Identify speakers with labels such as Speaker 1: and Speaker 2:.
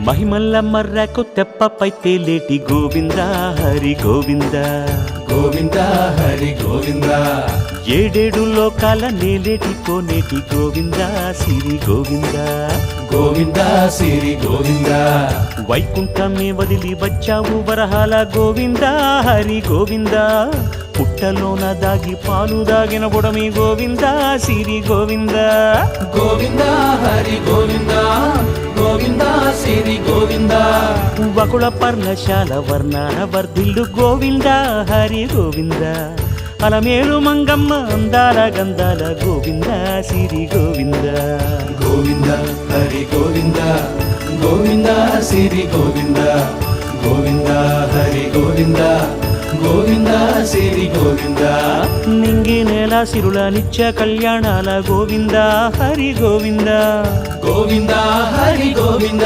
Speaker 1: మహిమల్ల మర్రకు తెప్పపై తేలేటి గోవింద హరి గోవింద
Speaker 2: గోవింద హరి గోవింద
Speaker 1: ఏడేడు లోకాల నేలేటి కోనేటి గోవింద సిరి గోవింద
Speaker 2: గోవింద సిరి గోవింద
Speaker 1: వైకుంఠమే వదిలి వచ్చావు వరహాల గోవింద హరి గోవింద పుట్టలోన దాగి పాలు దాగిన బుడమి గోవింద సిరి గోవింద
Speaker 2: గోవింద హరి గోవింద గోవింద సిరి గోవింద
Speaker 1: వకుళ పర్ణశాల వర్ణాన వర్ధిల్లు గోవింద హరి గోవింద అలమేలు మంగమ్మ అందాల గంధాల గోవింద సిరి గోవింద
Speaker 2: గోవింద హరి గోవింద గోవింద సిరి గోవింద గోవింద హరి గోవింద గోవింద సిరి గోవింద
Speaker 1: నింగి నేల సిరుల నిత్య కళ్యాణాల గోవింద హరి గోవింద
Speaker 2: గోవింద హరి గోవింద